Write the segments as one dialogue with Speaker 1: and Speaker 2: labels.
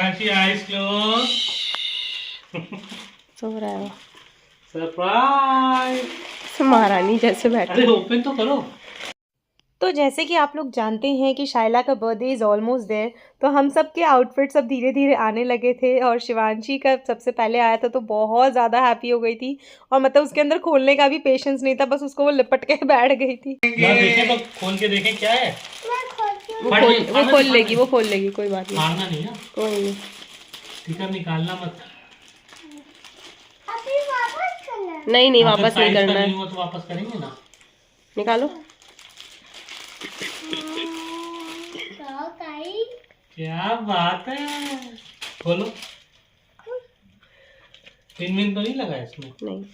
Speaker 1: Shivanshi eyes close.
Speaker 2: सो रहा है
Speaker 1: surprise.
Speaker 2: महारानी जैसे बैठे।
Speaker 1: अरे ओपन तो करो।
Speaker 2: तो जैसे कि आप लोग जानते हैं कि शाइला का बर्थडे इज़ ऑलमोस्ट देयर, तो हम सब के आउटफिट्स अब धीरे धीरे आने लगे थे और शिवांशी का सबसे पहले आया था तो बहुत ज़्यादा हैप्पी हो गई थी। और मतलब उसके अंदर खोलने का भी पेशेंस नहीं था, बस उसको वो लिपट के बैठ गई थी।
Speaker 1: देखें तो खोल के देखें क्या है।
Speaker 2: वो खोल लेगी, वो खोल लेगी, कोई बात नहीं।
Speaker 1: मारना नहीं है,
Speaker 2: कोई नहीं।
Speaker 1: स्टिकर निकालना मत।
Speaker 2: अभी वापस करना है। नहीं वापस नहीं करना है।
Speaker 1: तो वापस करेंगे ना।
Speaker 2: निकालो।
Speaker 1: क्या बात है, खोलो। पिन विन तो नहीं लगा इसमें?
Speaker 2: नहीं।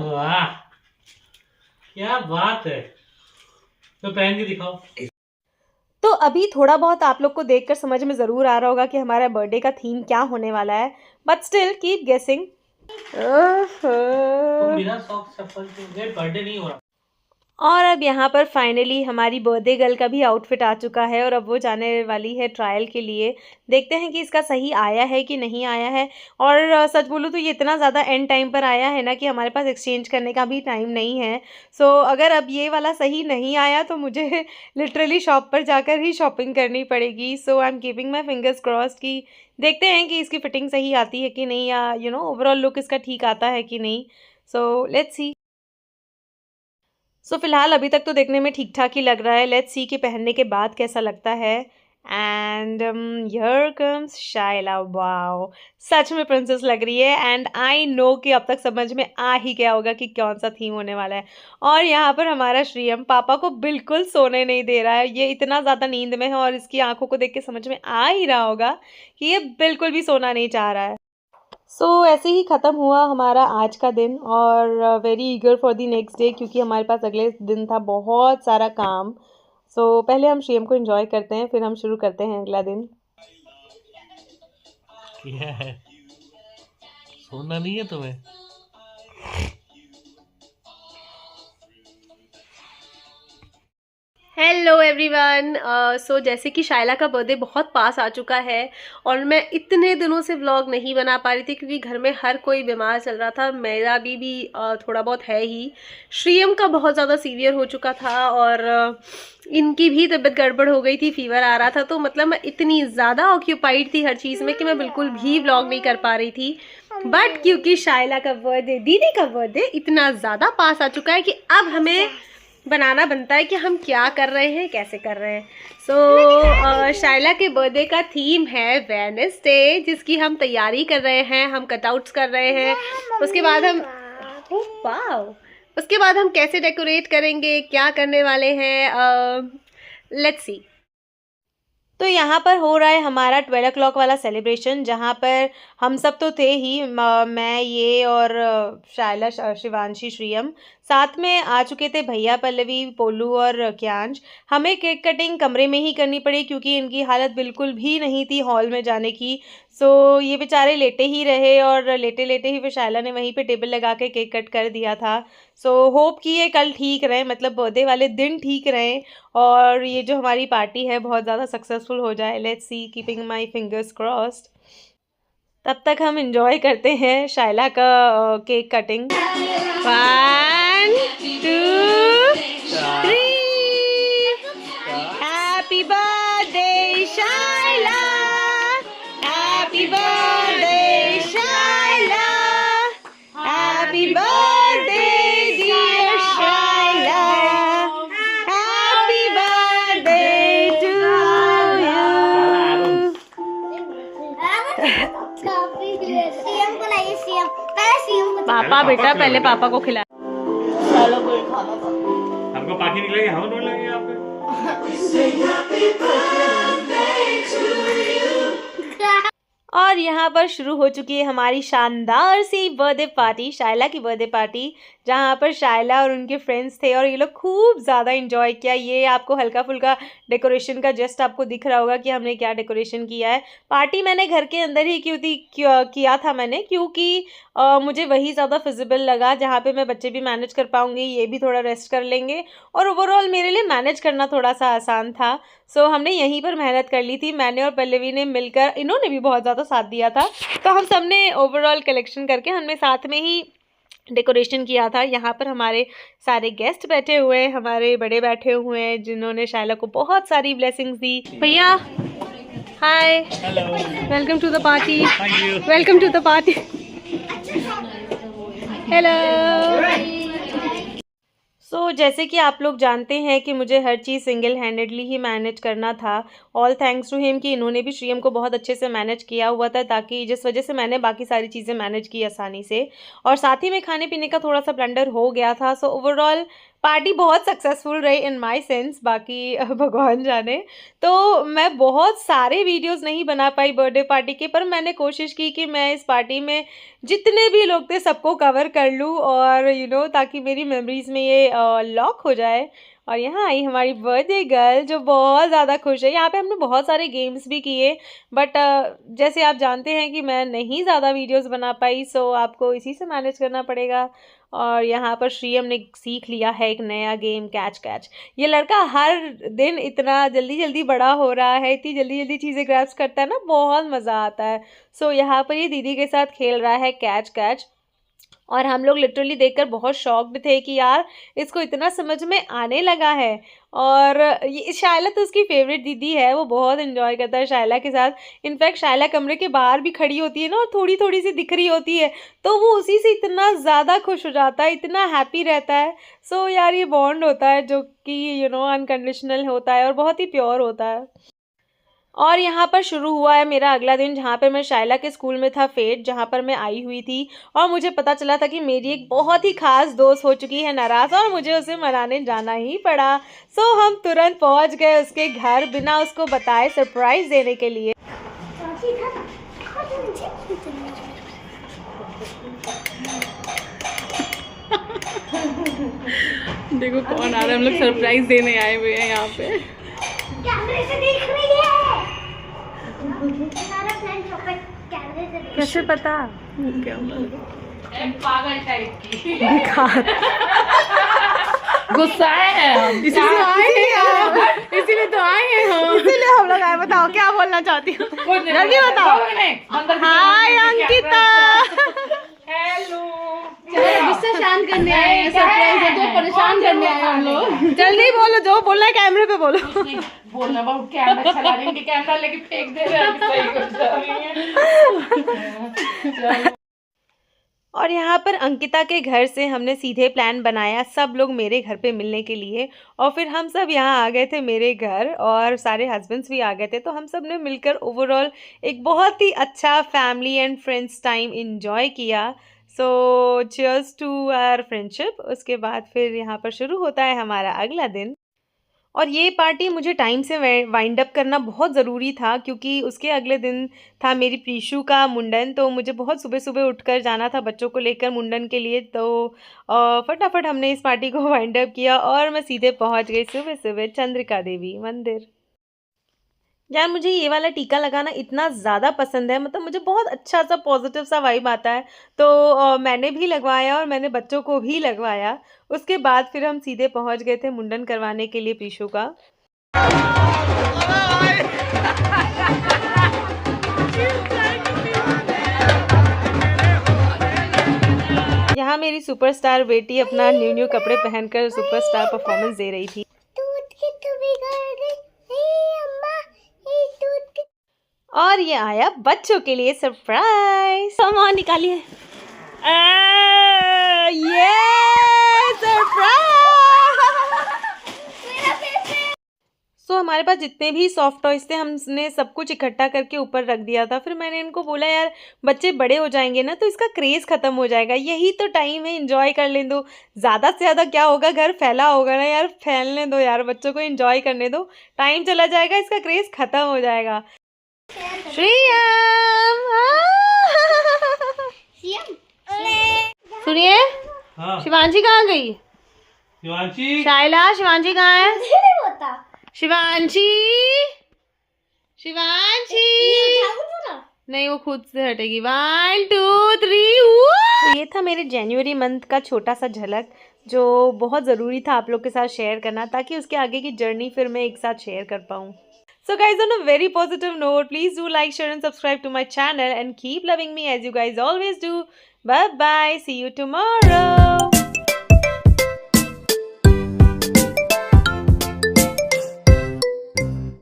Speaker 1: वाह क्या बात है, तो पहन के दिखाओ।
Speaker 2: तो अभी थोड़ा बहुत आप लोग को देखकर समझ में ज़रूर आ रहा होगा कि हमारा बर्थडे का थीम क्या होने वाला है, बट स्टिल कीप गेसिंग।
Speaker 1: तो मेरा सॉक्स चप्पल बर्थडे नहीं हो रहा।
Speaker 2: और अब यहाँ पर फाइनली हमारी बर्थडे गर्ल का भी आउटफिट आ चुका है और अब वो जाने वाली है ट्रायल के लिए। देखते हैं कि इसका सही आया है कि नहीं आया है। और सच बोलूँ तो ये इतना ज़्यादा एंड टाइम पर आया है ना कि हमारे पास एक्सचेंज करने का भी टाइम नहीं है। सो अगर अब ये वाला सही नहीं आया तो मुझे लिटरली शॉप पर जाकर ही शॉपिंग करनी पड़ेगी। So I am keeping my fingers crossed कि देखते हैं कि इसकी फिटिंग सही आती है कि नहीं, या ओवरऑल लुक इसका ठीक आता है कि नहीं। So let's see. फिलहाल अभी तक तो देखने में ठीक ठाक ही लग रहा है। लेट्स सी कि पहनने के बाद कैसा लगता है। And here comes Shaila. Wow, सच में प्रिंसेस लग रही है। एंड आई नो कि अब तक समझ में आ ही गया होगा कि कौन सा थीम होने वाला है। और यहाँ पर हमारा श्रीयम पापा को बिल्कुल सोने नहीं दे रहा है। ये इतना ज़्यादा नींद में है और इसकी आंखों को देख के समझ में आ ही रहा होगा कि ये बिल्कुल भी सोना नहीं चाह रहा है। ऐसे ही ख़त्म हुआ हमारा आज का दिन और very eager for the next day, क्योंकि हमारे पास अगले दिन था बहुत सारा काम। पहले हम श्रीयम को एंजॉय करते हैं, फिर हम शुरू करते हैं अगला दिन।
Speaker 1: क्या है, सोना नहीं है तुम्हें?
Speaker 2: Hello everyone. जैसे कि शाइला का बर्थडे बहुत पास आ चुका है और मैं इतने दिनों से व्लॉग नहीं बना पा रही थी क्योंकि घर में हर कोई बीमार चल रहा था। मेरा भी थोड़ा बहुत है ही। श्रीयम का बहुत ज़्यादा सीवियर हो चुका था और इनकी भी तबीयत गड़बड़ हो गई थी, फीवर आ रहा था। तो मतलब मैं इतनी ज़्यादा ऑक्यूपाइड थी हर चीज़ में कि मैं बिल्कुल भी व्लॉग नहीं कर पा रही थी। बट क्योंकि शाइला का बर्थडे, दीदी का बर्थडे इतना ज़्यादा पास आ चुका है कि अब हमें बनाना बनता है कि हम क्या कर रहे हैं, कैसे कर रहे हैं। शाइला के बर्थडे का थीम है वेडनेसडे, जिसकी हम तैयारी कर रहे हैं, हम कटआउट्स कर रहे हैं। उसके बाद हम उसके बाद हम कैसे डेकोरेट करेंगे, क्या करने वाले हैं, लेट्स सी। तो यहाँ पर हो रहा है हमारा 12 o'clock वाला सेलिब्रेशन, जहाँ पर हम सब तो थे ही, मैं ये और शाइला, शिवांशी, श्रीयम साथ में आ चुके थे। भैया, पल्लवी, पोलू और क्यांश। हमें केक कटिंग कमरे में ही करनी पड़ी क्योंकि इनकी हालत बिल्कुल भी नहीं थी हॉल में जाने की। ये बेचारे लेटे ही रहे और लेटे लेटे ही फिर शाइला ने वहीं पे टेबल लगा के केक कट कर दिया था। होप कि ये कल ठीक रहे, मतलब बर्थडे वाले दिन ठीक रहें और ये जो हमारी पार्टी है बहुत ज़्यादा सक्सेसफुल हो जाए। Let's see, keeping my fingers crossed. तब तक हम एंजॉय करते हैं शाइला का cake cutting. 1 2 3। Happy birthday Shaila, happy birthday Shaila, happy birthday dear Shaila, happy birthday to you. पापा बेटा पहले पापा को खिला।
Speaker 1: हमको पाखी निकलेगी, हम ढूंढ लेंगे यहाँ पे।
Speaker 2: और यहाँ पर शुरू हो चुकी है हमारी शानदार सी बर्थडे पार्टी, शायला की बर्थडे पार्टी, जहाँ पर शायला और उनके फ्रेंड्स थे और ये लोग खूब ज़्यादा एंजॉय किया। ये आपको हल्का फुल्का डेकोरेशन का जस्ट आपको दिख रहा होगा कि हमने क्या डेकोरेशन किया है। पार्टी मैंने घर के अंदर ही किया था मैंने, क्योंकि मुझे वही ज़्यादा फिजिबल लगा, जहाँ पे मैं बच्चे भी मैनेज कर पाऊँगी, ये भी थोड़ा रेस्ट कर लेंगे और ओवरऑल मेरे लिए मैनेज करना थोड़ा सा आसान था। सो हमने यहीं पर मेहनत कर ली थी, मैंने और पल्लवी ने मिलकर, इन्होंने भी बहुत ज़्यादा साथ दिया था। तो हम सब ने ओवरऑल कलेक्शन करके हमने साथ में ही डेकोरेशन किया था। यहाँ पर हमारे सारे गेस्ट बैठे हुए हैं, हमारे बड़े बैठे हुए हैं जिन्होंने शायला को बहुत सारी ब्लेसिंग्स दी। भैया hi, welcome to the party, welcome to the party, hello. So जैसे कि आप लोग जानते हैं कि मुझे हर चीज़ सिंगल हैंडेडली ही मैनेज करना था। ऑल थैंक्स टू हिम कि इन्होंने भी श्रीयम को बहुत अच्छे से मैनेज किया हुआ था, ताकि जिस वजह से मैंने बाकी सारी चीज़ें मैनेज की आसानी से, और साथ ही में खाने पीने का थोड़ा सा ब्लंडर हो गया था। सो ओवरऑल पार्टी बहुत सक्सेसफुल रही इन माय सेंस, बाकी भगवान जाने। तो मैं बहुत सारे वीडियोस नहीं बना पाई बर्थडे पार्टी के, पर मैंने कोशिश की कि मैं इस पार्टी में जितने भी लोग थे सबको कवर कर लूँ और ताकि मेरी मेमोरीज में ये लॉक हो जाए। और यहाँ आई हमारी बर्थडे गर्ल जो बहुत ज़्यादा खुश है। यहाँ पे हमने बहुत सारे गेम्स भी किए, बट जैसे आप जानते हैं कि मैं नहीं ज़्यादा वीडियोस बना पाई, सो आपको इसी से मैनेज करना पड़ेगा। और यहाँ पर श्रीयम ने सीख लिया है एक नया गेम, कैच कैच। ये लड़का हर दिन इतना जल्दी जल्दी बड़ा हो रहा है, इतनी जल्दी जल्दी चीज़ें ग्रैस्प करता है ना, बहुत मज़ा आता है। सो यहाँ पर ये दीदी के साथ खेल रहा है कैच कैच, और हम लोग लिटरली देखकर बहुत शॉक्ड थे कि यार इसको इतना समझ में आने लगा है। और ये शायला तो उसकी फेवरेट दीदी है, वो बहुत एंजॉय करता है शायला के साथ। इनफैक्ट शायला कमरे के बाहर भी खड़ी होती है ना, और थोड़ी थोड़ी सी दिख रही होती है, तो वो उसी से इतना ज़्यादा खुश हो जाता है, इतना हैप्पी रहता है। सो यार ये बॉन्ड होता है जो कि अनकंडीशनल होता है और बहुत ही प्योर होता है। और यहाँ पर शुरू हुआ है मेरा अगला दिन, जहाँ पर मैं शायला के स्कूल में था फेट, जहाँ पर मैं आई हुई थी और मुझे पता चला था कि मेरी एक बहुत ही खास दोस्त हो चुकी है नाराज़, और मुझे उसे मनाने जाना ही पड़ा। सो हम तुरंत पहुँच गए उसके घर बिना उसको बताए, सरप्राइज़ देने के लिए।
Speaker 3: देखो कौन आ रहा है, हम लोग सरप्राइज देने आए हुए हैं यहाँ पे।
Speaker 4: कैमरे से देख रही है। हमारा फ्रेंड कैमरे से देख।
Speaker 2: कैसे पता?
Speaker 1: पागल टाइप की
Speaker 3: गुस्सा है हम, इसीलिए आए हैं, इसीलिए तो आए हैं हम,
Speaker 2: इसीलिए हम लोग आए। बताओ क्या बोलना चाहती हो, जल्दी बताओ। हाय अंकिता,
Speaker 1: हेलो।
Speaker 3: गुस्सा शांत करने आए हैं, सरप्राइज है तो परेशान करने आए हम लोग।
Speaker 2: जल्दी बोलो, जो बोलना है कैमरे पे बोलो।
Speaker 1: बोलना बहुत कैमरा चला लेंगे, कैमरा लेके फेंक दे रहे हैं, सही कर रही है।
Speaker 2: और यहाँ पर अंकिता के घर से हमने सीधे प्लान बनाया सब लोग मेरे घर पे मिलने के लिए, और फिर हम सब यहाँ आ गए थे मेरे घर, और सारे हस्बैंड्स भी आ गए थे। तो हम सब ने मिलकर ओवरऑल एक बहुत ही अच्छा family and friends time enjoy किया। So cheers to our friendship. उसके बाद फिर यहाँ पर शुरू होता है हमारा अगला दिन, और ये पार्टी मुझे टाइम से वाइंड अप करना बहुत ज़रूरी था, क्योंकि उसके अगले दिन था मेरी प्रीशु का मुंडन। तो मुझे बहुत सुबह सुबह उठकर जाना था बच्चों को लेकर मुंडन के लिए। तो फटाफट हमने इस पार्टी को वाइंड अप किया और मैं सीधे पहुंच गई सुबह सुबह चंद्रिका देवी मंदिर। यार मुझे ये वाला टीका लगाना इतना ज़्यादा पसंद है, मतलब मुझे बहुत अच्छा सा पॉजिटिव सा वाइब आता है। तो मैंने भी लगवाया और मैंने बच्चों को भी लगवाया। उसके बाद फिर हम सीधे पहुंच गए थे मुंडन करवाने के लिए पीशू का। यहाँ मेरी सुपरस्टार बेटी अपना न्यू कपड़े पहनकर सुपरस्टार परफॉर्मेंस दे रही थी। और ये आया बच्चों के लिए सरप्राइज। सामान निकालिए। ये सो हमारे पास जितने भी सॉफ्ट टॉयज थे हमने सब कुछ इकट्ठा करके ऊपर रख दिया था। फिर मैंने इनको बोला यार बच्चे बड़े हो जाएंगे ना तो इसका क्रेज़ ख़त्म हो जाएगा, यही तो टाइम है, एंजॉय कर लें दो। ज़्यादा से ज़्यादा क्या होगा, घर फैला होगा ना यार, फैलने दो यार, बच्चों को एंजॉय करने दो, टाइम चला जाएगा, इसका क्रेज़ ख़त्म हो जाएगा। श्रियम सुनिए,
Speaker 1: हाँ
Speaker 2: शिवांशी कहाँ गई?
Speaker 1: शिवांशी
Speaker 2: शाइला, शिवांशी कहाँ है?
Speaker 4: नहीं होता
Speaker 2: शिवांशी, शिवांशी नहीं, वो खुद से हटेगी। 1 2 3। तो ये था मेरे जनवरी मंथ का छोटा सा झलक, जो बहुत ज़रूरी था आप लोग के साथ शेयर करना, ताकि उसके आगे की जर्नी फिर मैं एक साथ शेयर कर पाऊँ। So guys, on a very positive note, please do like, share and subscribe to my channel and keep loving me as you guys always do. Bye bye. See you tomorrow.